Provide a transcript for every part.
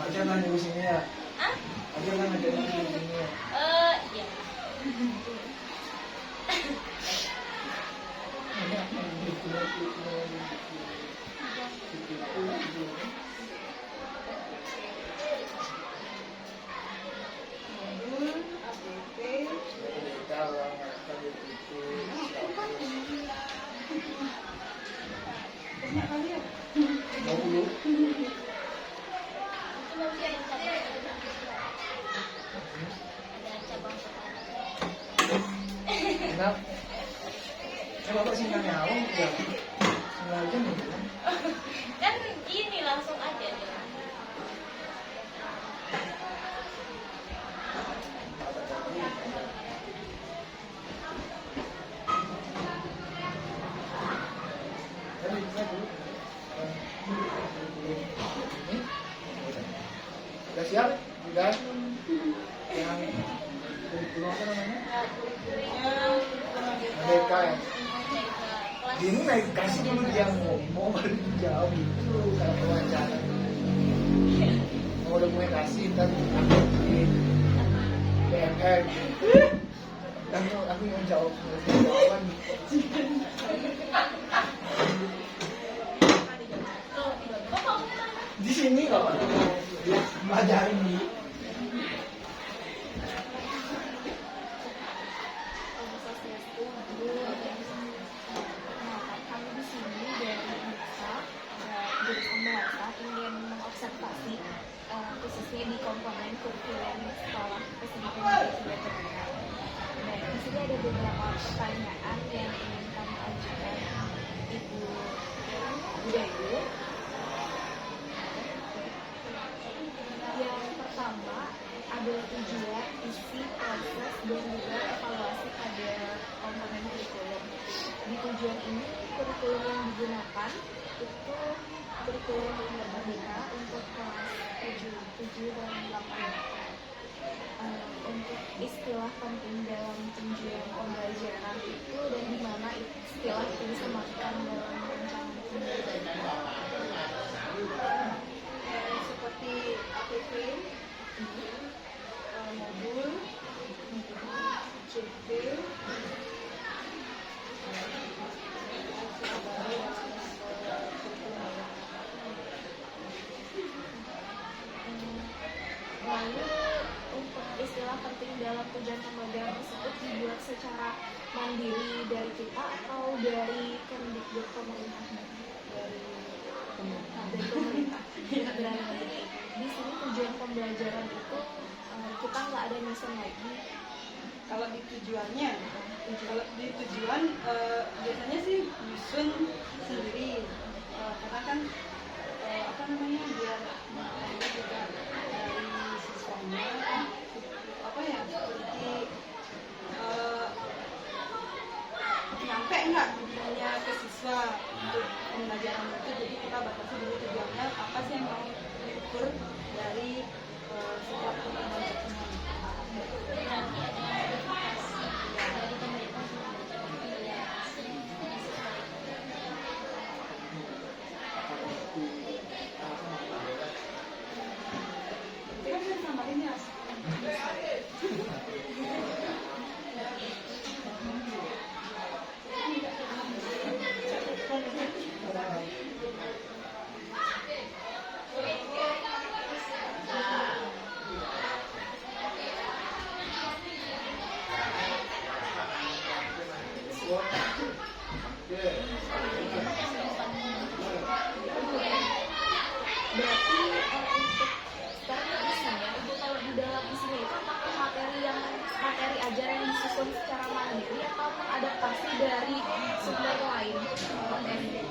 Jangan di sini ya. Hah? Jangan ada di sini ya. Iya. Ada cabang Kenapa? Coba kok sinyalnya awal ya. Sinyal aja nih. kan gini langsung aja dia. Udah siap? Udah? Yang apa namanya? Merdeka ya? Ini naik kasih dulu dia ngomong baru dijawab itu kalau wawancara. Mau udah mulai kasih ntar aku di BMR. Aku yang jawab jawaban. Di sini nggak apa? Dia belajarin nih. Kami di sini dari MIPSA, jurusan bahasa ingin mengobservasi khususnya di komponen kurikulum sekolah pendidikan media terbuka. Dan di sini ada beberapa pertanyaan yang ingin kami ajukan Ibu Dayu. Yang pertama adalah tujuan, isi, proses, dan juga evaluasi pada komponen kurikulum. Di tujuan ini, kurikulum yang digunakan itu kurikulum yang merdeka untuk kelas 7 dan 8. Untuk istilah penting dalam tujuan pembelajaran itu dan di mana istilah itu disematkan dalam rancangan pembelajaran. Seperti APP, modul, CP, lalu untuk istilah penting dalam tujuan pembelajaran tersebut dibuat secara mandiri dari kita atau dari Kemdikbud pemerintah? Dari pemerintah. Dari di sini tujuan pembelajaran itu kita nggak ada nyusun lagi. Kalau di tujuannya, kalau di tujuan biasanya sih nyusun sendiri, karena kan apa namanya biar makanya juga dari siswanya apa ya seperti nyampe nggak tujuannya ke siswa untuk pembelajaran itu, jadi kita batasi dulu tujuannya apa sih yang mau diukur dari setiap pertemuan tersebut. Nanti ada verifikasi dari pemerintah Kita bisa tambahin ya. Berarti untuk sekarang isinya itu kalau di dalam isinya itu apakah materi ajar yang disusun secara mandiri atau adaptasi dari sumber lain materi?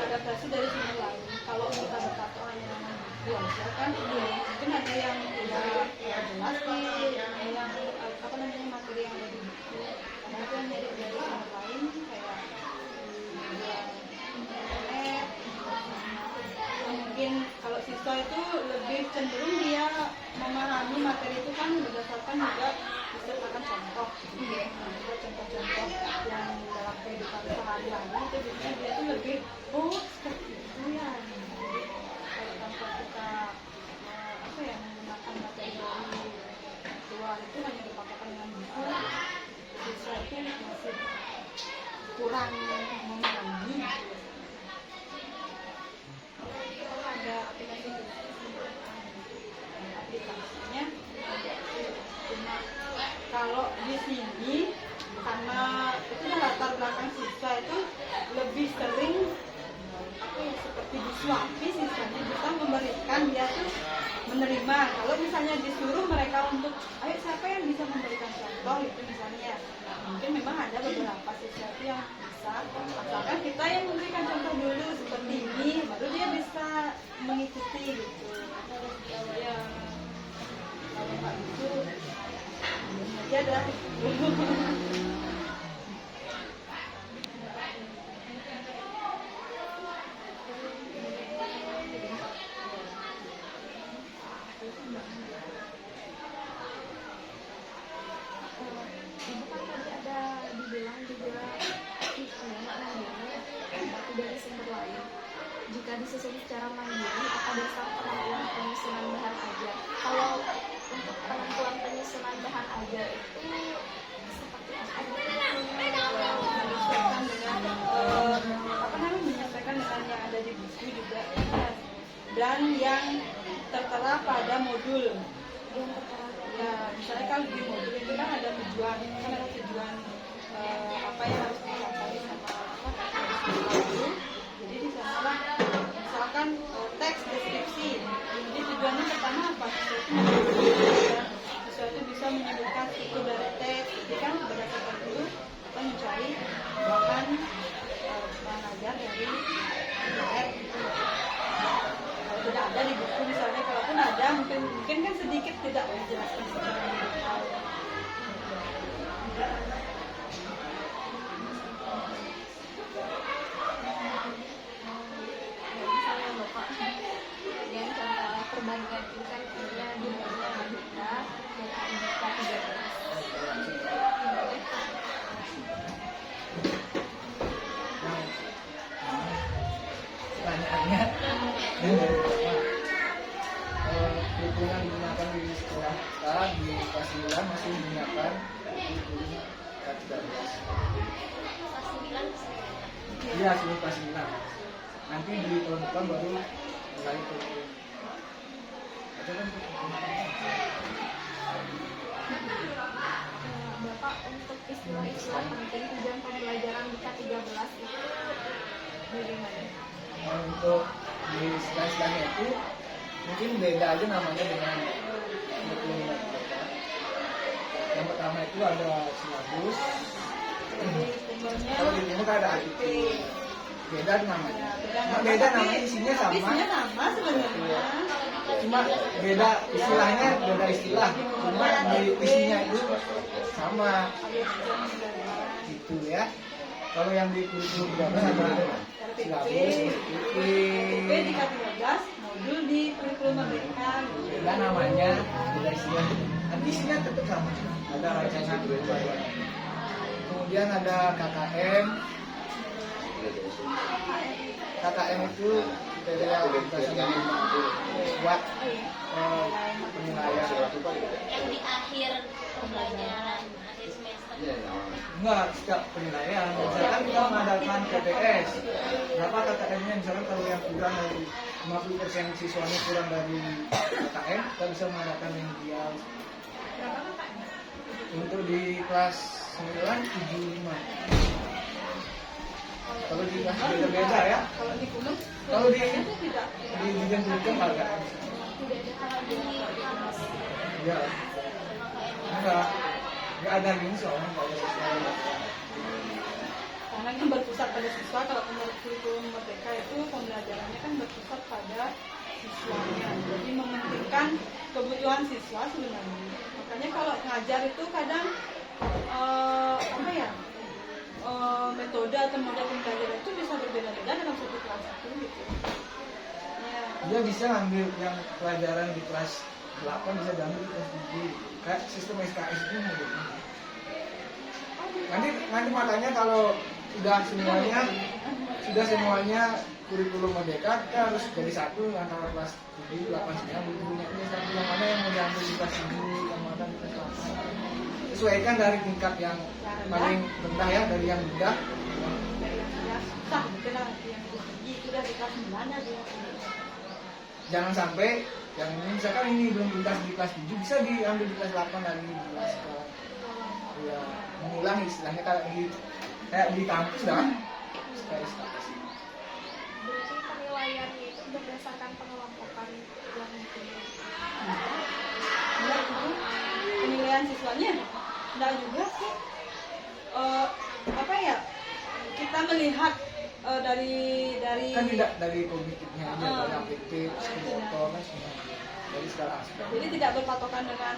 Adaptasi dari sumber lain. Kalau kita berkata yang biasa kan mungkin ada yang tidak jelas nih, ada yang apa namanya materi yang ada di buku. Karena itu yang dari sumber lain kayak media internet. Mungkin kalau siswa itu lebih cenderung dia memahami materi itu kan berdasarkan juga disertakan contoh. Juga contoh-contoh yang dalam kehidupan sehari-hari itu biasanya dia itu lebih seperti itu ya. Jadi kalau tanpa kita kan dia tuh menerima. Kalau misalnya disuruh mereka untuk, ayo siapa yang bisa memberikan contoh itu misalnya, mungkin memang ada beberapa sesuatu yang bisa, asalkan kita yang memberikan contoh dulu seperti ini, baru dia bisa mengikuti gitu. Ya, kalau nggak gitu, ini aja dah. Ibu kan tadi ada dibilang juga anak mandiri tapi dari sumber lain. Jika disusun secara mandiri atau dasar penentuan penyusunan bahan ajar. Kalau untuk penentuan penyusunan bahan ajar itu seperti apa? Menyesuaikan dengan menyesuaikan dengan yang ada di buku juga, dan yang tertera pada modul. Yang tertera Ya, misalnya kalau di modul itu kan ada tujuan, apa yang harus dicapai sama apa. Jadi di sana misalkan teks deskripsi. Jadi tujuannya pertama apa? Sesuatu bisa menyebutkan struktur dari teks. Jadi kan berdasarkan itu kita mencari bahan ajar dari PDF gitu. Kalau tidak ada di buku misalnya, kalaupun ada mungkin kan sedikit tidak menjelaskan secara detail. misalnya Bapak yang contoh perbandingan itu kan punya jumlahnya Merdeka dan Merdeka 13. Pertanyaannya ini dari Bapak, kurikulum yang digunakan di sekolah kita di kelas 9 masih menggunakan kurikulum K13. Kelas 9 bisa. Iya, sebelum kelas 9. Nanti di tahun depan baru mulai kurikulum. Ada kan Bapak untuk istilah-istilah penting tujuan pembelajaran di K13 itu bagaimana? untuk di istilah-istilahnya itu mungkin beda aja namanya dengan kurikulum Merdeka. Yang pertama itu ada silabus. Kalau di sini kan ada AIP. Beda namanya. Cuma beda namanya, isinya Tapi sama. isinya sama sebenarnya. Cuma beda istilahnya, beda istilah. Cuma di isinya itu sama. Gitu ya. Kalau yang di kurikulum 13 ada silabus, PP di K13, modul di kurikulum Merdeka. beda namanya, beda istilah. Tapi isinya tetap sama. Ada rancangan pembelajaran. Kemudian ada KKM. KKM itu kriteria orientasi buat penilaian. Yang di akhir pembelajaran, akhir semester. Enggak, setiap penilaian. Misalkan kita mengadakan PPS, berapa KKM-nya? Misalkan kalau yang kurang dari 50% siswanya kurang dari KKM, kita bisa mengadakan remedial. Untuk di kelas 9, 75. Kalau di kelas beda-beda ya. Kalau di Gunung, Kalau di itu tidak. Jenjang pendidikan agak Tidak ada kalau di kampus. ya enggak ada gini soalnya enggak ada sesuatu. Karena kan berpusat pada siswa. Kalau menurut kurikulum Merdeka itu pembelajarannya kan berpusat pada siswanya. Jadi mementingkan kebutuhan siswa sebenarnya. Makanya kalau ngajar itu kadang metode atau model pembelajaran itu bisa berbeda-beda dalam satu kelas itu gitu. Ya, Dia bisa ambil yang pelajaran di kelas 8 bisa diambil di kelas 7. Kayak sistem SKS itu modelnya. Nanti makanya kalau sudah semuanya kurikulum Merdeka, kita harus jadi satu antara kelas 7, 8, 9, punya satu yang mana yang mau diambil di kelas 7, yang mana di kelas 8. Sesuaikan dari tingkat yang paling rendah ya, dari yang mudah. ya susah gitu lah yang tinggi itu dari kelas 9 aja. Jangan sampai yang ini misalkan ini belum tuntas di kelas 7 bisa diambil di kelas 8 lagi di kelas sekolah. Ya, mengulang istilahnya kayak di kampus dah. Berarti penilaiannya itu berdasarkan pengelompokan soalnya enggak juga sih apa ya, kita melihat dari Kan tidak dari kognitifnya aja, Ah. dari afektif, motor, kan semua. Dari segala aspek. jadi tidak berpatokan dengan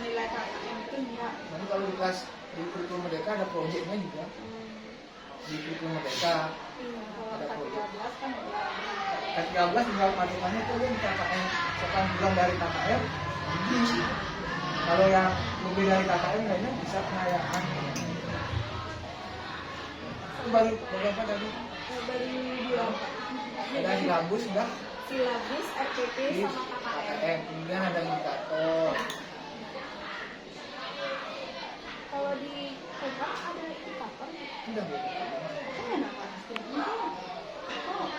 nilai KKM itu enggak. Nanti kalau di kelas di kurikulum Merdeka ada proyeknya juga. Di kurikulum Merdeka Kalau ada proyek. K13 kan enggak. K13 tinggal patokannya itu kan KKM, setelah bulan dari KKM, tinggi. Kalau yang lebih dari KKM kayaknya bisa pengayaan. Itu baru apa tadi? Baru dua Ada silabus sudah, silabus, RPP di sama KKM. KKM, kemudian ada indikator. Kalau di program ada indikator nggak? Udah Bu. Apa ya nama? Oh.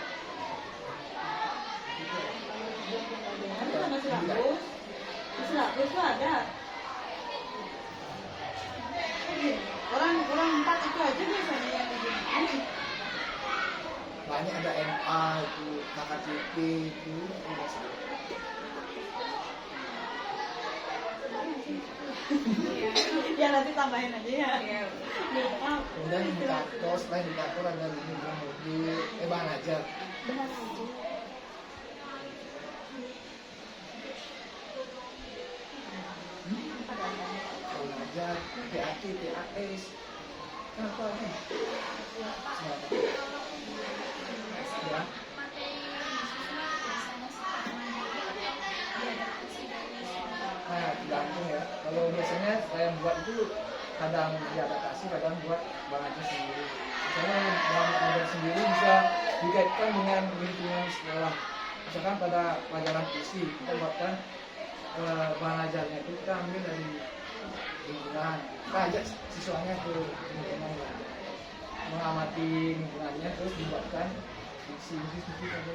Ada nama silabus. Di silabus tuh ada. Orang 4 itu aja biasanya yang begini. Banyak ada MA itu, KKTP itu, udah salah. Ya nanti tambahin aja ya. Lupa. Kemudian indikator, setelah indikator ada ini modul, bahan ajar. Bahan aja. Bahan ajar, PAT, PAS. Kenapa ini? Semuanya. Ya. Nah, tergantung ya. Kalau biasanya saya buat itu kadang diadaptasi, kadang buat bahan ajar sendiri. Misalnya bahan ajar sendiri bisa dikaitkan dengan lingkungan sekolah. Misalkan pada pelajaran puisi, kita buatkan bahan ajarnya itu kita ambil dari lingkungan. Kita ajak siswanya ke lingkungan, mengamati lingkungannya, terus dibuatkan diksi seperti itu.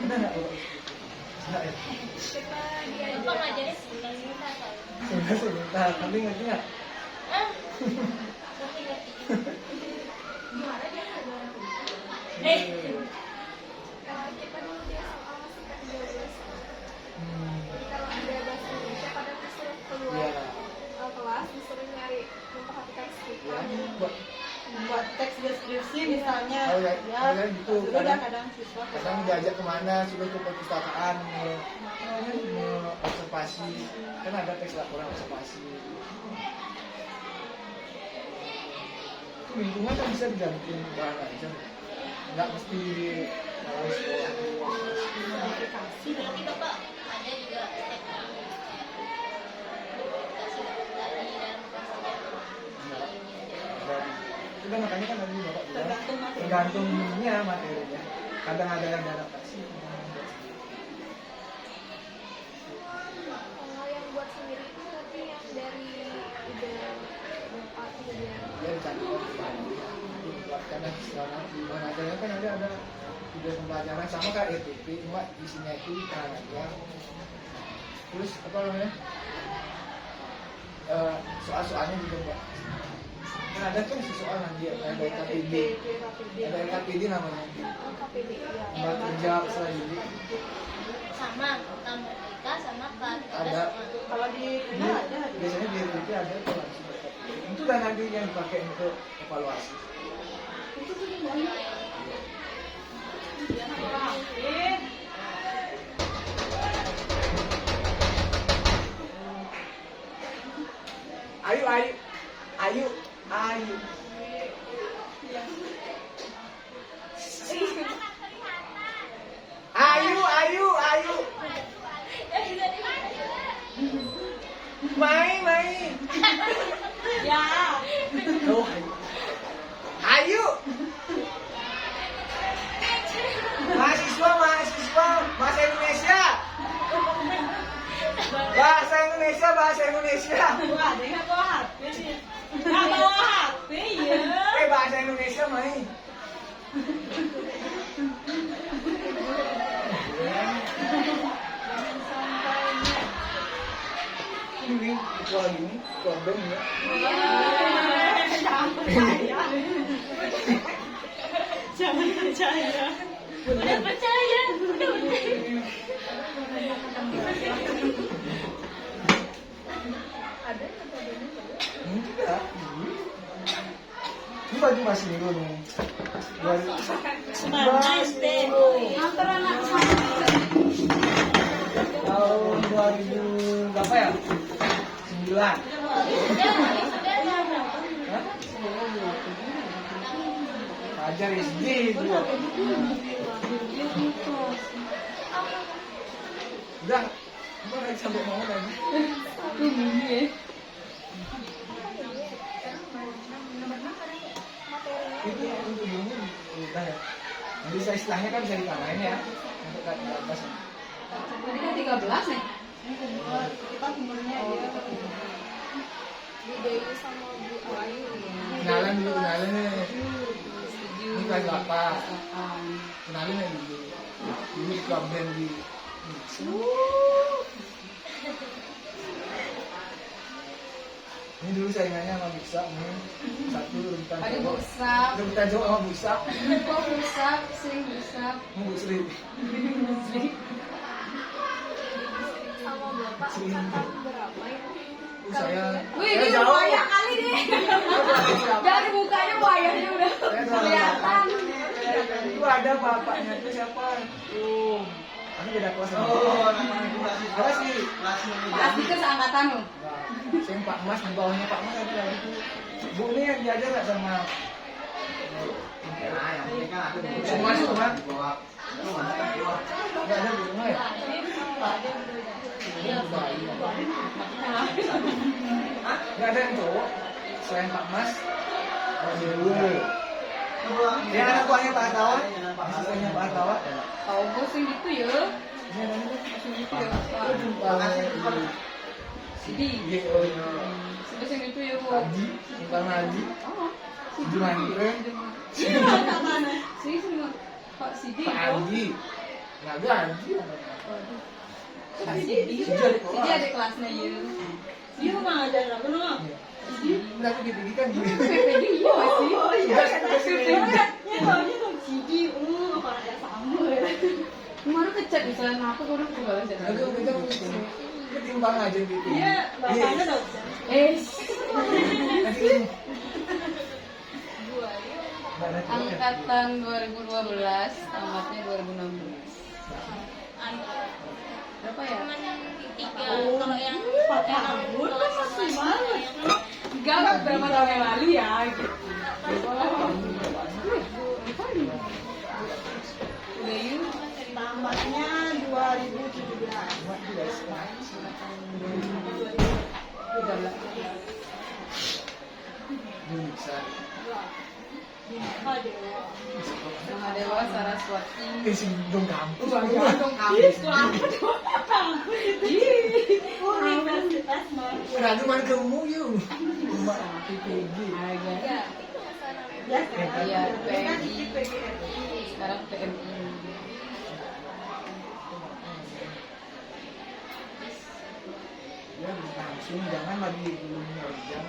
Benar nggak kalau seperti itu? Enggak ya? Kita Bapak ngajarin sebentar kali. Sebentar, tapi ngerti nggak? Ngerti. gimana dia ngajarin? Kalau kita dulu di SMA masih K13. Jadi kalau ada bahasa Indonesia pada disuruh keluar Iya. kelas, disuruh nyari memperhatikan skrip. Ya, buat Buat teks deskripsi misalnya. Oh, ya, kadang gitu. Dulu udah kadang siswa kadang diajak kemana, sudah ke perpustakaan, observasi, kan ada teks laporan observasi. Itu lingkungan kan bisa digantung bahan aja, nggak mesti dalam sekolah. aplikasi. Berarti Bapak ada juga teknik kasih tadi dalam kelas aja. Dan itu kan makanya kan tadi bapak bilang Tergantung materi. tergantungnya materinya. Kadang ada yang diadaptasi, kadang yang buat sendiri. Kalau yang buat sendiri itu berarti yang dari udah Bapak udah Dia dicantumkan di bahan dibuatkan dan sekarang di bahan ajarnya kan ada video pembelajaran sama kayak RPP, cuma isinya itu bahan ajar. Terus apa namanya, soal-soalnya juga Mbak. Kan ada kan soal nanti ada KPD, ada KPD namanya, KPD ya. buat kerja selanjutnya. Sama kamu kita sama Kak. Ada. Kalau di Twitter ada. Biasanya di RPP ada tuh langsung dapat. Itu dan nanti yang dipakai untuk evaluasi. Itu tuh gimana? Ya, Hafid. Ayo, ayo, ayo, ayo. Ayo, ayo, ayo. Main, main. Ya. Oh, ayo. Mahasiswa, mahasiswa, bahasa Indonesia. Bahasa Indonesia, bahasa Indonesia. Wah, ada yang bawa HP nih. Nggak bawa HP ya. Bahasa Indonesia main. Ini kecuali ini problem ya. Jangan percaya. Jangan percaya. Udah percaya. Ada ada. Ini baju masih minggu nih. Panas deh. Antar anak sama. Tahun 2000 berapa ya? 9. Hah? Fajar SD dulu. Udah, gua lagi sampai mau lagi. Itu untuk ini udah ya. Nanti saya istilahnya kan bisa ditambahin ya untuk kat 14. Tadi kan 13 nih. Kita umurnya dia. Bu Dewi sama Bu Ayu. Kenalan dulu, kenalan nih. Ini kelas 8. Kenalin ya dulu. Dulu di club band di ini dulu saingannya sama Busa nih. Satu rebutan Ada cowok. busap. Rebutan cowok sama Busa. Kok busap, sering busap. Mau Bu Sri. Sama Bapak angkatan berapa itu? Saya Wih, saya ini jauh. wayang kali deh. Dari mukanya wayangnya udah kelihatan. Itu ada bapaknya itu siapa? Aku beda kelas sama apa sih? Pasti ke seangkatan lo. Saya Pak Mas di bawahnya Pak Mas ada lagi. Bu ini yang diajar nggak sama? Semua semua. Nggak ada Bu semua ya? Nggak ada yang cowok selain Pak Mas. Dulu. Yang anak buahnya Pak Artawa, asistennya Pak Artawa. Tahu gue sih gitu ya. Ini namanya Sing gitu ya. Sidi. Iya, oh iya. Sudah sing gitu ya, Bu. Haji, Bang Haji, Oh. Juman keren, Iya, tak mana? Sing Pak Sidi. Pak Haji, nggak ada Haji. Sidi ada kelasnya ya. Dia mah ada apa no? Berarti didikan gitu. PPD iya masih. Iya, Ya tahunya tuh Sidi, orang ada sama ya. Kemarin kecek misalnya aku udah balas ya. Aku kita ketimbang aja gitu. Iya, bapaknya dong. Angkatan 2012, tamatnya 2016. Berapa ya? Cuman yang tiga, kalau yang tahun masih banget. Enggak berapa tahun yang lalu ya. Udah yuk. Tamatnya 2017. Udah lah. Bisa. Mahadewa Saraswati. Si dong kampus Dong kampus. Universitas mah. Raguman kamu yuk. Cuma PPG. Ada. Ya, Iya, PMI. Sekarang PMI. Ya langsung jangan lagi belum jam.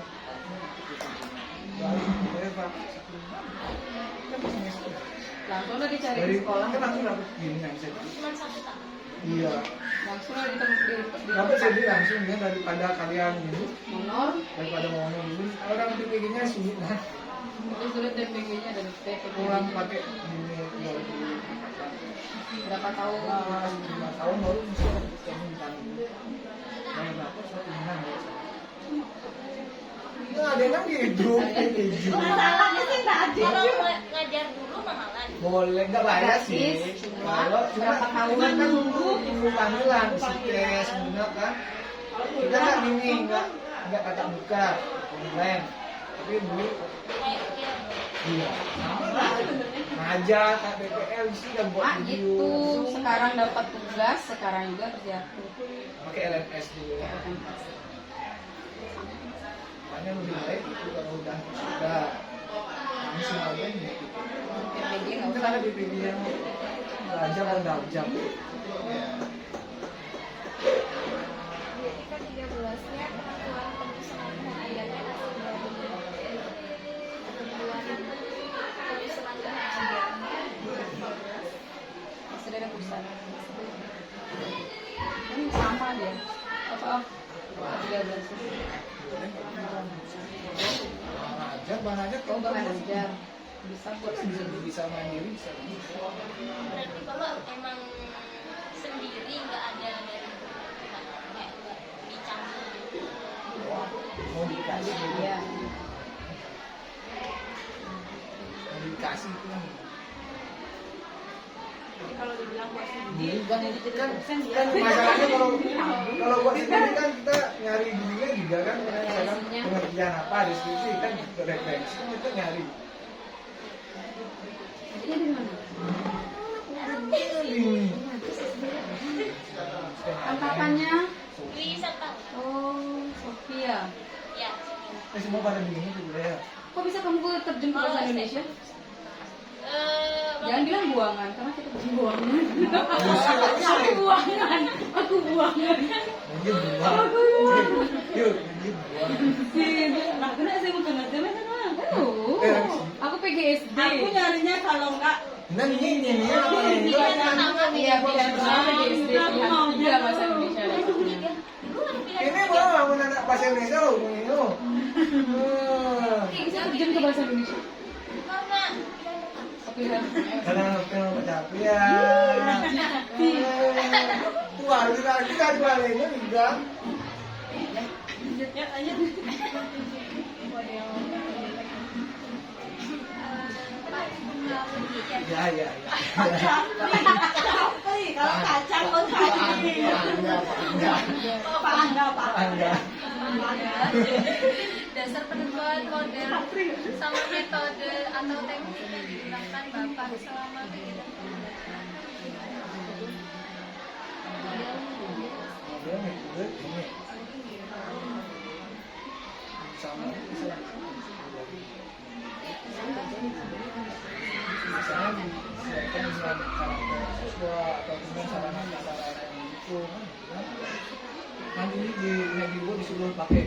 Langsung udah dicari Dari di sekolah. kan langsung dapet bimbingan saya. cuma 1 tahun. Iya. Langsung udah di Dapat saya bilang langsung ya daripada kalian ini honor. daripada mau ini orang PPG-nya sulit lah. Itu sulit DPG-nya dari PPG. Orang pakai ini Berapa tahun? 5 tahun baru bisa kamu ditanggung. Yang dapat 1 bulan. Nah, ada yang hidup PPG. Masalahnya sih nggak ada. Kalau ngajar dulu mahalan. Boleh nggak bayar sih. Kalau cuma berapa tahun? kan nunggu panggilan tes bener kan. Kita nggak ini nggak tatap muka online. Tapi dulu iya sama lah. Ngajar KPPL sih dan buat Ah video. gitu. Sekarang dapat tugas, sekarang juga terjatuh. Pakai LMS dulu. Makanya lebih baik itu kalau udah langsung aja gitu. PPG nggak Mungkin usah. ada PPG yang belajar dan jam. Ketika 13-nya penentuan penyusunan kajiannya masih baru. Penentuan penyusunan kajiannya 2012. Masih ada pusat. Ini sama dia. Apa? 13. Bahan ajar kalau Bahan ajar bisa buat bisa mandiri bisa. Berarti bapak emang sendiri nggak ada dari kayak nggak dicampur. Mau dikasih gitu. ya. Mau dikasih itu kan. Jadi kalau dibilang buat sendiri Kan bukan jadi jadi kan dosen ya. kan masalahnya kalau buat sendiri kan kita nyari dirinya juga kan misalkan pengertian apa deskripsi kan referensi kan kita nyari. Jadi dari mana? Ini. Angkatannya? Wisata. Oh, Sophia. Ya. Semua pada bingung juga ya. Kok bisa kamu terjun ke bahasa Indonesia? Jangan bilang buangan, karena kita buangan. Aku buangan. Aku buangan. Mungkin buang. Yuk, mungkin buang. Nah, kena saya mau kenal dia mana? Aku PGSD. Aku nyarinya kalau enggak Nah ini apa ini? Iya, pilihan pertama PGSD. Pilihan ketiga bahasa Indonesia. Ini mau anak bahasa Indonesia loh, ini loh. Bisa terjun ke bahasa Indonesia. Pilihan. Karena film pencapaian. Tua, kita jualnya juga. ya aja. Ya. Capri, kalau kacang kok capri. Enggak. Dasar penentuan model sama metode atau teknik yang digunakan bapak selama kegiatan Dia metode ini. Sama misalnya disiapkan dengan karakter siswa atau dengan sarana-sarana yang itu nanti di disuruh pakai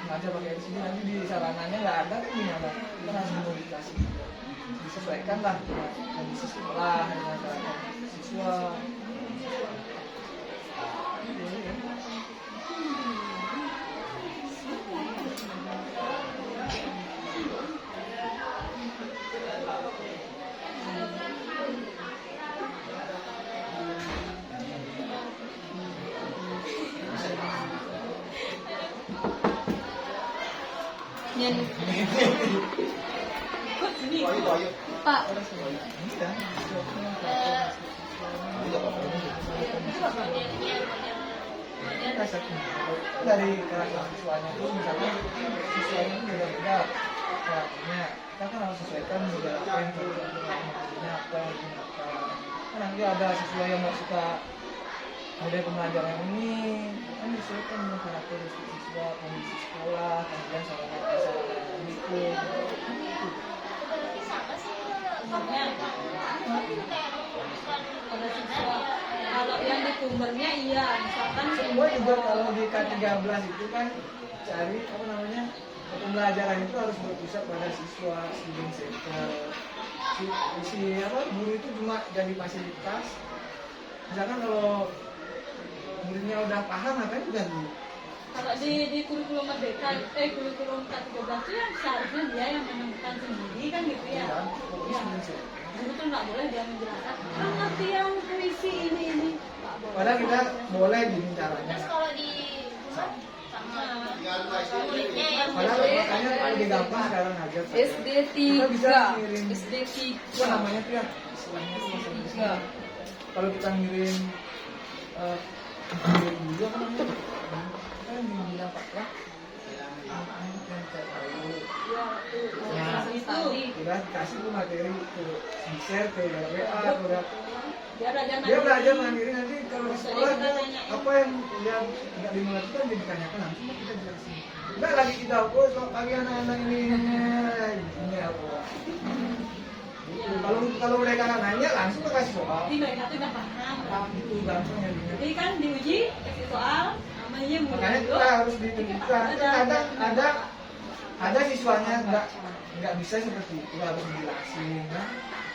ngajar pakai di sini nanti di sarananya nggak ada kan gimana kita harus modifikasi disesuaikan lah dengan kondisi sekolah dengan sarana siswa. Yan. Pak, dari karakter siswanya itu misalnya siswanya itu beda-beda karakternya kita kan harus sesuaikan juga apa yang terjadinya apa yang digunakan kan nanti ada siswa yang nggak suka model pembelajaran ini kan disesuaikan dengan karakteristik siswa kondisi sekolah kemudian sarana yang itu berarti sama sih pada siswa. Kalau yang di sumbernya iya, misalkan semua juga kalau di K13 itu kan cari apa namanya pembelajaran itu harus berpusat pada siswa student center si apa guru itu cuma jadi fasilitas misalkan kalau muridnya udah paham ngapain ganti kalau di kurikulum merdeka, kurikulum K13 itu yang seharusnya dia yang menemukan sendiri kan gitu ya. Ya. Guru tuh nggak boleh dia menjelaskan. Ngerti yang puisi ini. Nggak boleh. padahal kita boleh gini caranya terus kalau di sama muridnya yang padahal makanya paling gampang sekarang aja SD kita bisa 3. ngirim SD apa namanya tuh ya istilahnya tuh bahasa Indonesia. Kalau kita ngirim dulu apa namanya kan bilang Pak ya Ya, tadi. kita kasih tuh materi ke share ke WA ke Dia belajar mandiri nanti kalau di sekolah dia apa yang dia nggak dimengerti kan dia ditanyakan langsung kita jelasin nggak lagi kita bagi anak-anak ini apa kalau mereka nggak nanya langsung kita kasih soal Jadi mereka tuh udah paham. itu langsung ya Jadi kan diuji kasih soal namanya makanya kita harus ditunjukkan ada siswanya nggak bisa seperti itu harus dijelasin nah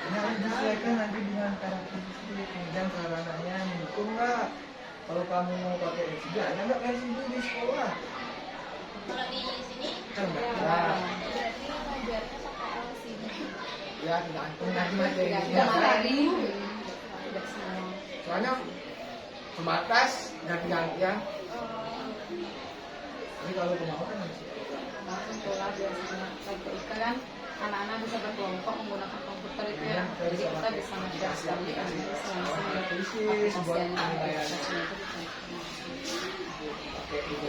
ini harus disesuaikan nanti dengan karakteristik kemudian sarananya mendukung nggak kalau kamu mau pakai SD ada nggak kayak situ di sekolah Kalau di sini kan nggak Ya, ada. berarti ngajarnya pakai LCD. Ya tergantung nanti materinya Tidak kan. hari. Tidak semua. Soalnya terbatas ganti-gantian. Tapi kalau kemauan kan masih ada. Langsung pola biasanya. Kalau TIK kan anak-anak bisa berkelompok menggunakan komputer itu ya. Jadi kita bisa ngejar sekali kan. Krisis buat penilaian. Oke, itu.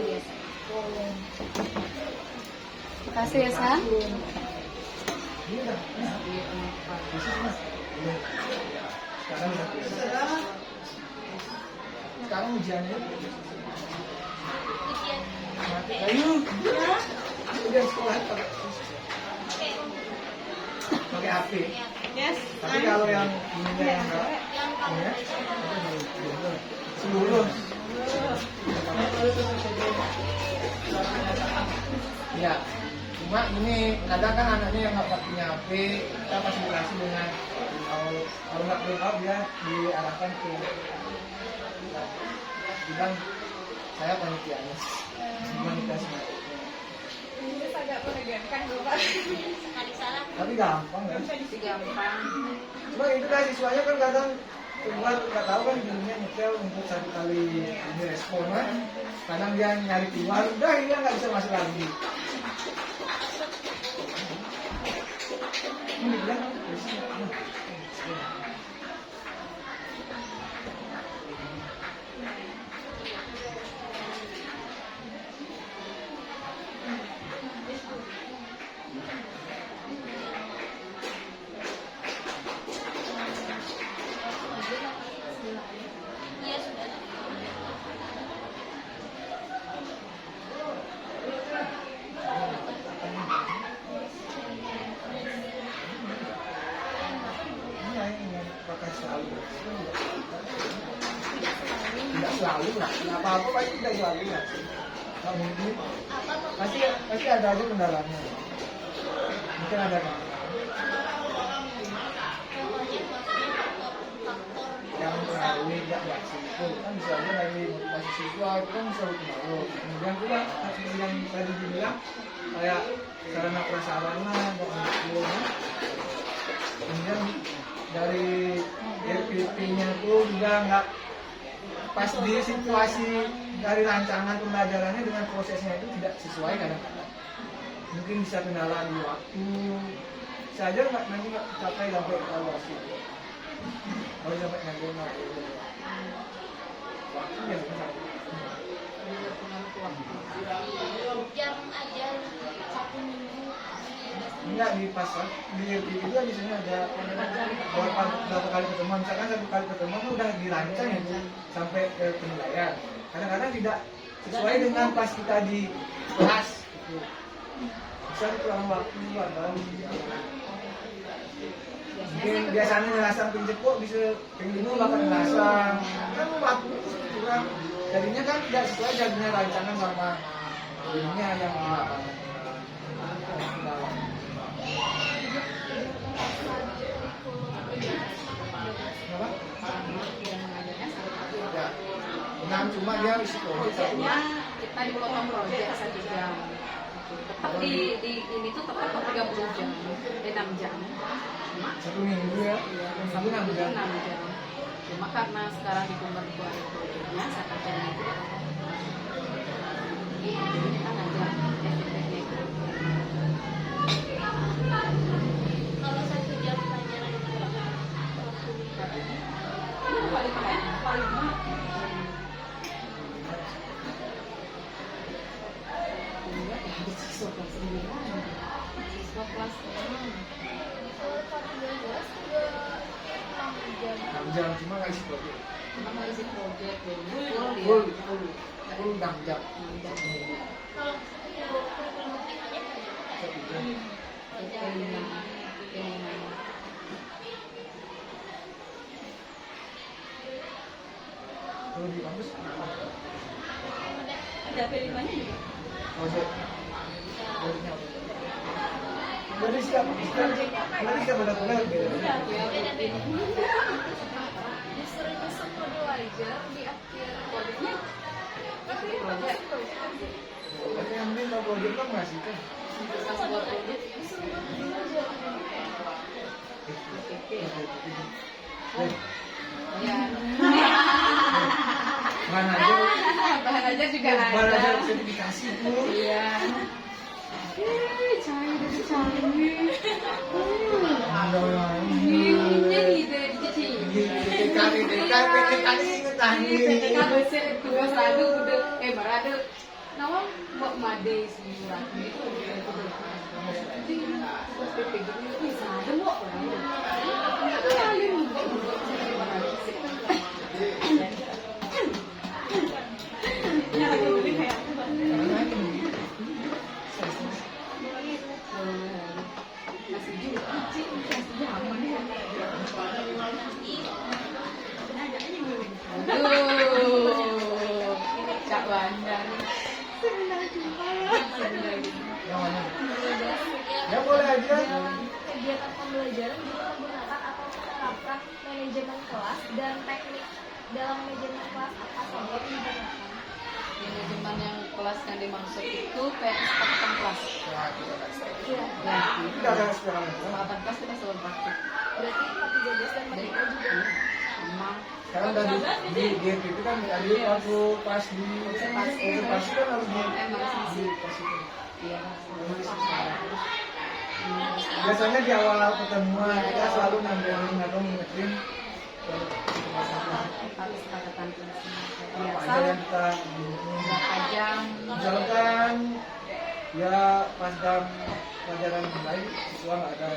Terima kasih ya, San. Ini udah. Krisis mas. Belum. Sekarang udah krisis. Sekarang ujiannya. ujian Ayo. Ujian sekolah pakai HP. Yes. Tapi kalau yang ininya yang enggak, yang kamu ya, seluruh. Ya, cuma ini kadang kan anaknya yang nggak punya HP, kita fasilitasi dengan kalau nggak print out dia diarahkan ke bilang saya panitianya, komunikasi. Ini agak menegangkan Bapak. sekali salah Tapi gampang kan? Gampang. Cuma itu kan siswanya kan kadang buat nggak tahu kan dirinya nyetel untuk satu kali ini respon kan. Kadang dia nyari keluar, udah dia nggak bisa masuk lagi. Ini dibilang iya sudah ini pakai selalu. Tidak selalu lah, nggak apa-apa pasti tidak selalu lah. Nggak mungkin. apa Pasti ada aja kendalanya. Mungkin ada kan. Yang terlalu nggak simpel kan bisa aja dari motivasi siswa itu kan selalu pengaruh. Kemudian juga seperti yang tadi dibilang kayak sarana prasarana nggak mendukung. Kemudian dari RPP-nya tuh juga nggak pas di situasi dari rancangan pembelajarannya dengan prosesnya itu tidak sesuai kadang-kadang. Mungkin bisa kendala di waktu, saja nggak nanti nggak capai sampai evaluasi. Kalau sampai nanti nggak waktu ya bisa. jam aja 1 minggu Enggak di pasar di RPP itu biasanya ada berapa kali pertemuan. Misalkan satu kali pertemuan itu udah dirancang ya Bu, sampai ke penilaian. Kadang-kadang tidak sesuai dengan pas kita di kelas. Gitu. Bisa kurang waktu atau mungkin biasanya nyelesaikan pinjek kok bisa pengen bakal nyelesaikan kan waktu itu kurang jadinya kan tidak sesuai jadinya rancangan sama ininya yang di lapangan. Kenapa? Ya, enam cuma dia risiko. Biasanya kita dipotong project 1 jam. Tetap di ini tuh tetap 30 jam, 6 jam. Cuma 1 minggu ya, 1 minggu 6 jam. 6 jam. Cuma karena sekarang di pembentukan projeknya, saya kerjain itu jadi kita ngajar SPP itu. kalau 1 jam pelajaran itu berapa Ini paling mah. Enggak, ya siswa kelas 9. Siswa kelas 6. Kalau 14 juga 6 jam. 6 jam cuma nggak isi project. Cuma nggak isi project ya. Full 6 jam. kalau kurikulum UTK-nya Kalau di kampus Ada P5-nya juga. project. Projectnya apa? Jadi siap benar-benar gitu. Disuruh nyusun modul aja di akhir. Projeknya Tapi project. Tapi yang penting kalau project kan mengasihkan. Pas buat project ya Mana aja, bahan aja juga mana aja ada. bisa dikasih dulu. Iya. Cair dari canggih. Ini ide cici. TKD inget tadi. PTK besar dua seradu udah berada. Nama mau made semurah itu. Jadi pas PPG ini seradu mau Cak Wanda nih. Yang mana? Ya boleh aja. Kegiatan pembelajaran juga menggunakan atau menerapkan manajemen kelas dan teknik dalam manajemen kelas apa saja yang digunakan. Manajemen yang kelas yang dimaksud itu kayak kesepakatan kelas. Iya. Ya, Tidak ada sekarang. kesepakatan kelas kita selalu praktik. Berarti Pak 13 dan mereka juga. Sama. Sekarang tadi di GPP kan tadi waktu pas di observasi kan harus di Emang sih. Iya. biasanya di awal pertemuan kita selalu ngambilin atau ngingetin Harus kesepakatan kelas. apa Biasa. aja yang kita Berapa jam? misalkan ya pas jam pelajaran mulai siswa nggak ada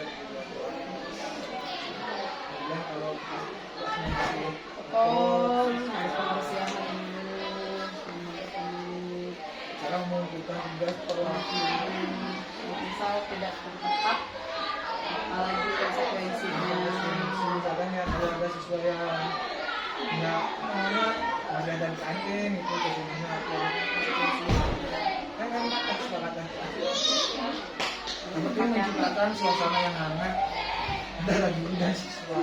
ya kalau kelasnya masih Oh, harus pembersihan dulu. sekarang mengumpulkan tugas per waktu Misal tidak tepat, apalagi konsekuensinya. misalkan ya kalau ada siswa yang nggak masih ada di kantin itu kesulitannya apa kan kesepakatan yang penting menciptakan suasana yang hangat antara guru dan siswa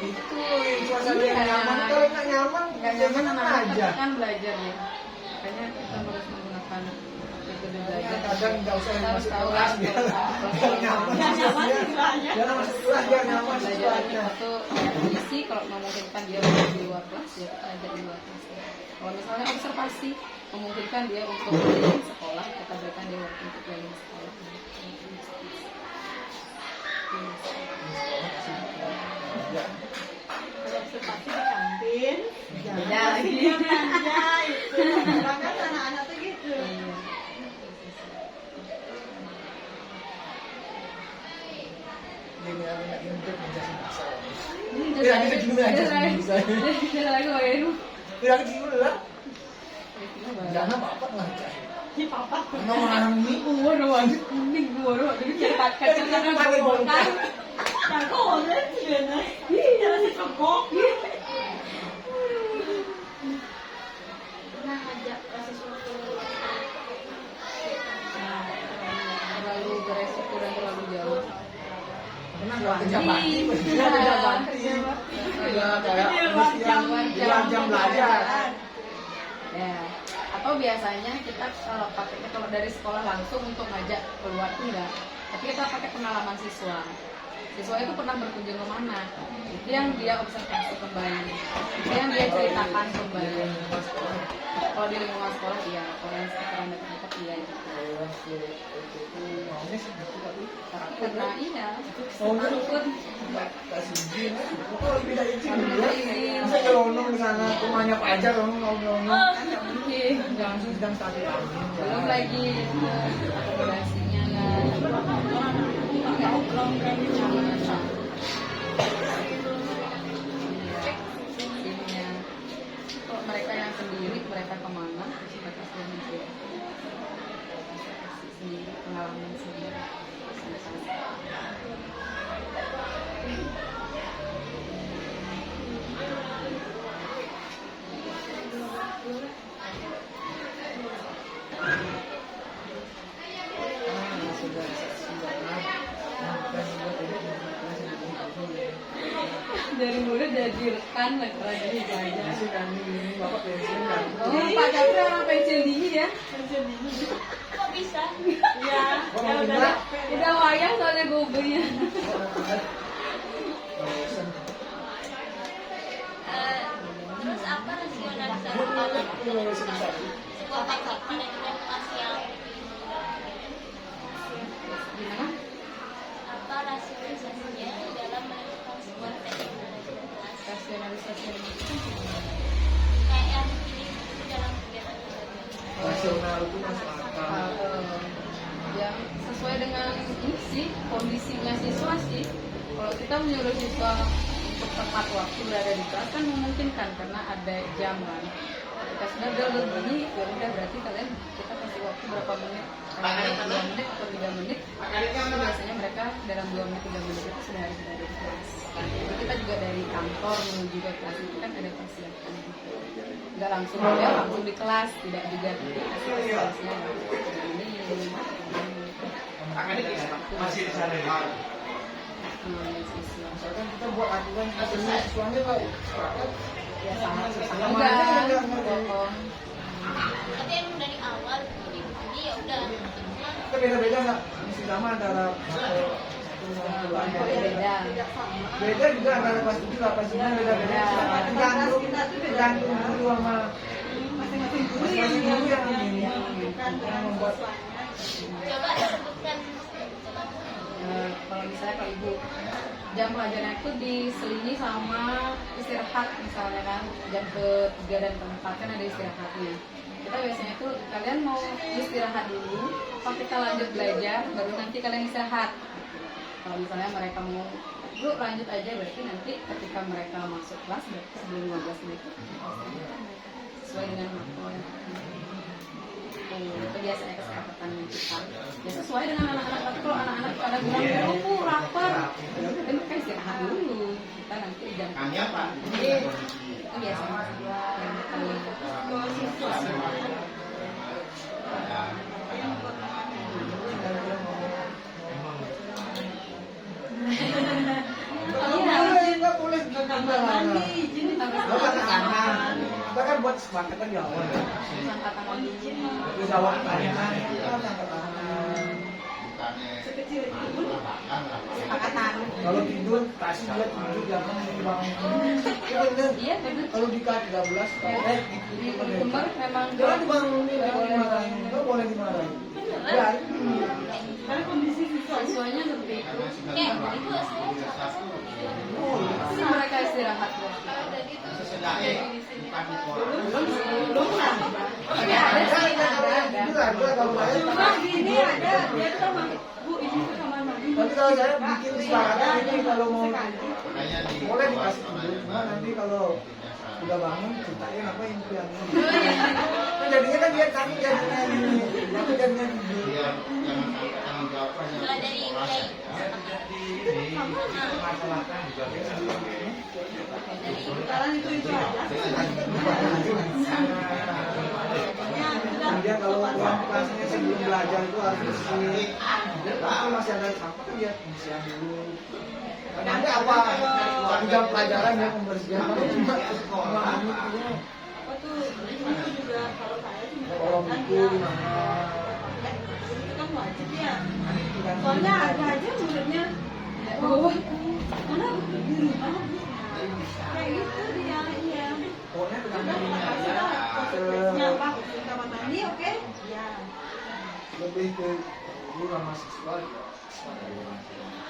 itu suasana yang nyaman kalau nggak nyaman aja Kan belajar ya. Makanya kita harus menggunakan metode belajar. kadang nggak usah Kita harus masuk tahu kelas biar nyaman siswanya jangan masuk kelas biar nyaman belajar siswanya itu isi kalau memungkinkan dia belajar di luar kelas ya kita belajar di luar kelas. Kalau misalnya observasi memungkinkan dia untuk di sekolah kita berikan dia waktu untuk keliling sekolah. ya Kalau observasi di kantin, Beda lagi. dia belanja itu. Bahkan anak-anak tuh gitu. ini aku nggak nyuntuk menjadi masa Jadi kita gimana aja bisa Jadi lagi bayarin. tidak dulu lah jangan apa lah Di papa. nggak memahami Waduh, waduh, kuning, waduh, jadi cepat kacang pakai bongkar Jago orang juga. Jangan si kekok. Pernah ngajak siswa ke terlalu beresiko dan terlalu jauh. pernah nggak kejabati Iya. kejabati ya kayak luar jam belajar Ya. Atau biasanya kita kalau pakainya kalau dari sekolah langsung untuk ngajak keluar tuh enggak. Tapi kita pakai pengalaman siswa. Siswa itu pernah berkunjung ke mana? Itu yang dia observasi kembali. Itu yang dia ceritakan kembali. Kalau di lingkungan sekolah iya, kalau yang sekitaran dekat-dekat iya. maunya sih gitu tapi Karena iya, maunya takut. kasih izin kok lebih dari izin dulu masa nyelonong di sana rumahnya pajar ngomong Nggak mungkin. langsung sedang satu Belum lagi akomodasinya kan. Timnya. Kalau mereka yang sendiri, mereka kemana? Terus mereka sendiri sendiri pengalaman sendiri. Dari murid jadi rekan lagi belajar. Masih kami ini bapak pensiun. Oh, Pak Capri orang pensil dingin ya. Kok bisa? Iya. Gua Ya mau udah pindah. deh. Udah wayang soalnya gobenya. Terus apa rasionalisasi sebuah teknik manajemen kelas yang Gimana? apa rasionalisasinya dalam menentukan sebuah teknik manajemen kelas Rasionalisasi kayak yang ini dalam kegiatan belajar. Rasional itu masuk akal. yang sesuai dengan ini sih kondisinya siswa sih. Kalau kita menyuruh siswa untuk tepat waktu berada di kelas kan memungkinkan karena ada jam kan. Ketika sudah bel berbunyi, ya udah berarti kalian kita kasih waktu berapa menit, 2 menit atau 3 menit. Itu biasanya mereka dalam 2 menit 3 menit itu sudah harus berada di kelas. Jadi kita juga dari kantor menuju ke kelas itu kan ada persiapan gitu. Nggak langsung ya langsung di kelas, tidak juga kasih kelasnya. Masih di sana ya. Misalkan kita buat aturan katanya siswanya nggak sepakat, Ya sama sama aja ya nggak ngerti. Tapi emang dari awal dibunyi ya udah. Kita beda-beda nggak mesti sama antara satu sama dua. Beda. Beda juga antara kelas 7 kelas 9 beda-beda. Tergantung guru sama Masing-masing guru masing-masing guru yang ini menentukan yang membuat. Coba sebutkan Kalau misalnya kalau ibu jam pelajaran itu diselingi sama istirahat misalnya kan jam ke-3 dan ke-4 kan ada istirahatnya. Kita biasanya tuh kalian mau istirahat dulu, atau kita lanjut belajar baru nanti kalian istirahat. Kalau misalnya mereka mau dulu lanjut aja berarti nanti ketika mereka masuk kelas berarti sebelum 15 menit sesuai dengan makul. Itu biasanya kesepakatan kita. Ya sesuai dengan anak-anak. Tapi kalau anak-anak pada bilang aku lapar, tapi mereka istirahat dulu. Kita nanti jam. Jadi itu biasanya yang Nggak boleh kita kan buat kesepakatan di awal ya. Terus awal tanya kita angkat tangan. sekecil itu pun kesepakatan. Kalau tidur kasih dia tidur jangan dibangun. Iya bener. Iya benar. Kalau di K13 Di Kumber memang jangan dibangunin, jangan dimarahin, nggak boleh dimarahin. Ya, karena kondisi siswa siswanya seperti itu. kayak itu saya sama sama bilang Terus mereka istirahat. kalau udah gitu belum lah. Ini ada sih, ada. itu ada kalau saya. Rumah gini ada, dia tuh sama Bu izin ke kamar mandi. Tapi kalau saya bikin kesepakatan ini kalau mau Sekali. boleh dikasih tidur, cuma nanti kalau udah bangun ceritain apa yang dia mau. Nah, jadinya kan dia takut jadinya ini, takut jadinya tidur. mulai dari mulai Sekarang itu aja. Kemudian kalau ruang kelasnya sebelum belajar itu harus bersih. Kalau masih ada sampah kan dia bersihkan dulu. Nanti apa? Di jam pelajaran dia pembersihan. Kalau cuma 5 menit itu. Apa tuh? Itu juga kalau saya sih Kalau buku di mana? itu kan wajib ya. Soalnya ada aja muridnya mana di rumah kayak gitu dia iya. Pokoknya Udah dengan ini kasih lah konsekuensinya apa? Ke kamar mandi oke? Ya. lebih ke guru sama siswa ya.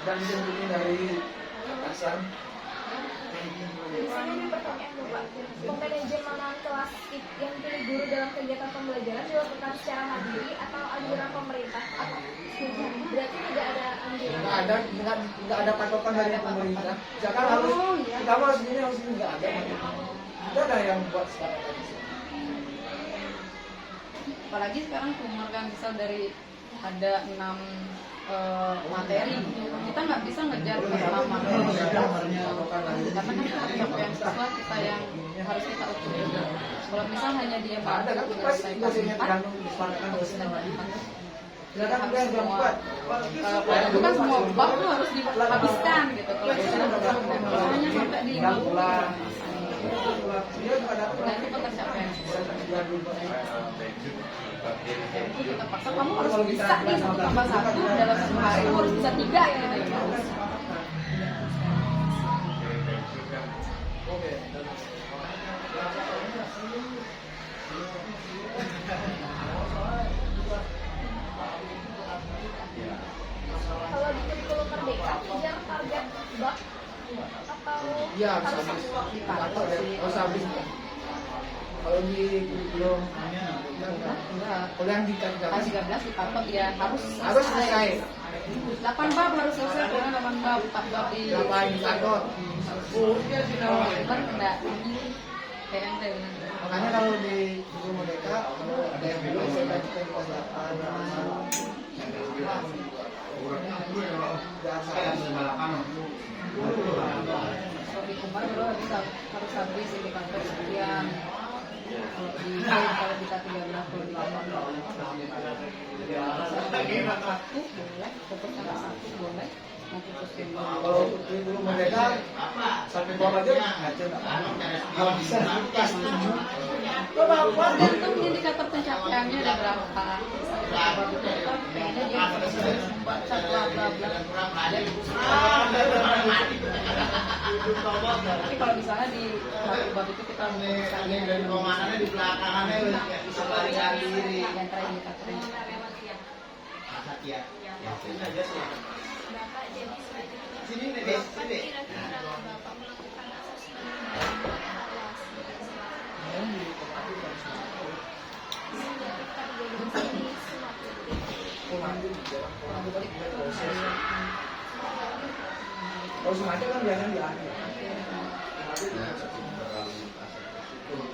Dan tentunya dari atasan. Misalnya ini pertanyaan Bapak, pemanajemenan kelas yang pilih guru dalam kegiatan pembelajaran dilakukan secara mandiri atau anjuran pemerintah? Atau berarti tidak ada anjuran? Nggak ada patokan dari pemerintah. Misalkan harus kita harus ini nggak ada. Kita ada yang buat sekarang. Apalagi sekarang Kumar kan misal dari ada 6 materi, kita nggak bisa ngejar bersama materi karena kan capaian siswa kita yang harus kita ukur juga. Kalau misal hanya dia Ada kan mampu pasti menyelesaikan dosennya 4, tergantung disepakatan dosen sama kita Silakan harus udah jam semua 4. itu kan semua bab tuh harus dihabiskan gitu. Kalau misalnya hanya sampai di Tinggal bab pulang. Dia juga dapat dan itu pencapaian Itu kita paksa kamu harus bisa nih 1+1 dalam 1 hari kamu harus bisa 3 gitu ya. Kalau di kurikulum Merdeka kejar target bab atau Iya, harus habis. satu bab? Harus habis. Kalau di kurikulum Enggak. kalau yang di Pas kelas 13 dipatok ya harus selesai. 8 bab harus selesai karena 8 bab 4 bab di 8 dipatok. kalau lebar kena PMT benar. Makanya kalau di kurikulum Merdeka ada yang dulu SMP kelas 8. Kalau di Kumar baru harus habis indikator sekian. Kalau kita 13 kalau di Kumar satu boleh, fokus tanggal 1 boleh, mau fokus tim Kalau kurikulum Merdeka sampai bawah aja nggak bisa kelas 7. tergantung indikator pencapaiannya ada berapa. Kayaknya dia harus baca bla bla bla. Tapi kalau misalnya di satu bab itu kita misalnya di belakangannya bisa lari-lari diri. yang terakhir indikatornya. Ya. Bapak jadi Sini nih, kapan sini. kira-kira Bapak melakukan asesmen evaluasi Sehingga terjadi di semua titik. Kalau semacam kan biasanya di akhir.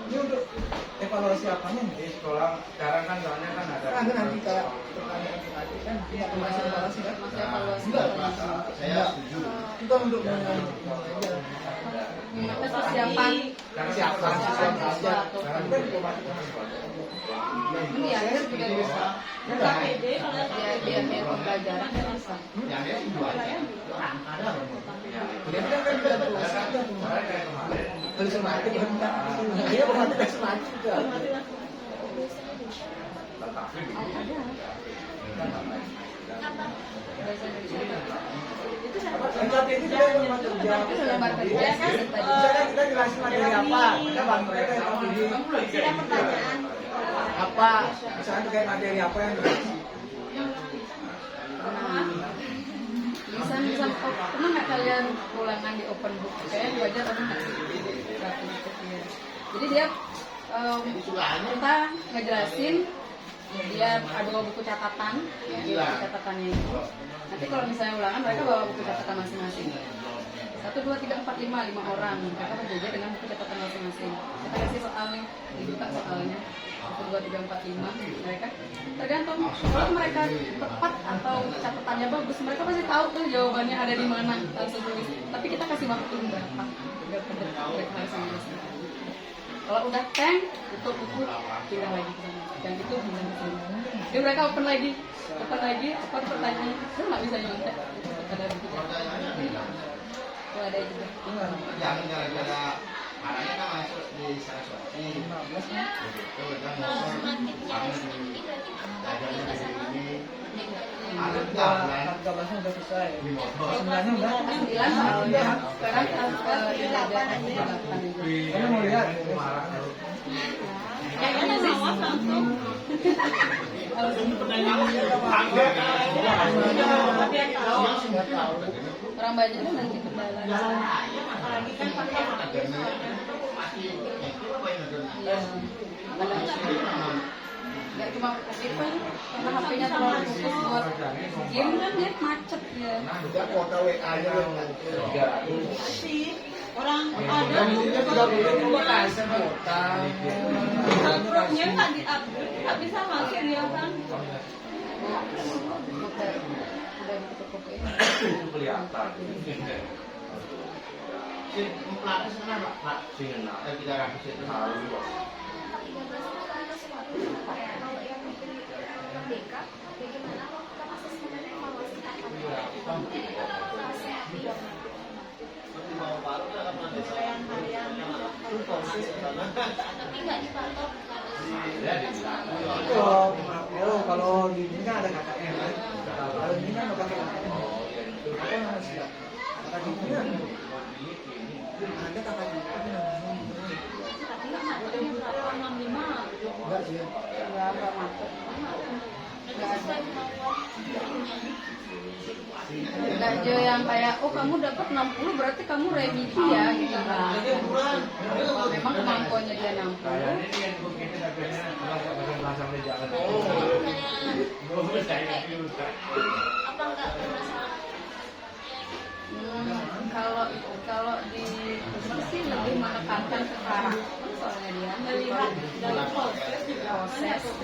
Ini untuk evaluasi apanya nih? Di sekolah sekarang kan soalnya kan ada Kan nanti kayak pertanyaan tadi kan dia masih evaluasi kan? Masih evaluasi Enggak. Saya setuju. Kita untuk Tes persiapan persiapan siswa atau kan otomatis ini ya dia juga bisa. Di akhir pembelajaran kan bisa. Yang dia dua aja. dia kan juga evaluasi kan. Kalau semacam kan dia bukan tes semacam juga. Bahasa Indonesia. Tapi itu juga lembar kerja. Itu lembar kerja kan tadi. Misalkan kita jelasin materi apa, kita bantu mereka yang ini. Apa? Misalkan terkait materi apa yang dikasih. Bisa pernah nggak kalian ulangan di open book? Kayaknya belajar pernah nggak sih? Jadi dia kita ngejelasin dia ada bawa buku catatan ya, buku catatannya itu. Nanti kalau misalnya ulangan mereka bawa buku catatan masing-masing. 1, 2, 3, 4, 5 orang. Mereka berbeda dengan buku catatan masing-masing. Kita kasih soalnya, dibuka soalnya. 1, 2, 3, 4, 5 mereka tergantung kalau mereka tepat atau catatannya bagus mereka pasti tahu tuh jawabannya ada di mana langsung tulis tapi kita kasih waktu berapa mereka harus menjelaskan kalau udah tank tutup buku pindah lagi ke sana yang itu pindah ke sana jadi mereka open lagi apa pertanyaan lu nggak bisa nyontek ada buku itu ada juga Jangan gara-gara marahnya kan masuk di Saraswati. Begitu kan semakin karena nyaris ini berarti belajarnya tiga dari sama ini. yang Ada Udah, enggak kan? 13-nya udah selesai. Di motor. Sebenarnya udah. 9 soalnya sekarang belajar 8 juga Kamu mau lihat? kayaknya sih orang banyak kan nanti kendala Apalagi kan pakai HP soalnya. iya nggak cuma itu karena HP-nya terlalu fokus buat game kan dia macet ya Juga kuota WA-nya yang Sih, orang ada dan dia juga boleh coba kasih kuota. uploadnya nggak di-upload, nggak bisa masuk dia kan. udah ditutup ini itu kelihatan. Si pelatih sana Pak. Singena 300 itu harus. 13 kalau yang di Merdeka bagaimana melakukan asesmen dan evaluasi tapi nggak dipatok harus Kalau di ini kan ada KKN kan. Kalau ini kan bukan KKN. Apa namanya sih? Kakak diplonya ada kakak diplonya. Enggak sih. Enggak masuk. Enggak Jo yang kayak oh kamu dapat 60 berarti kamu remedi ya gitu kan. Memang kemampuannya dia 60. Kayaknya ini yang begitu dapetnya langsung di jalan. Apa enggak bermasalah? Kalau di Pusat sih lebih menekankan ke karakter soalnya dia melihat dalam proses proses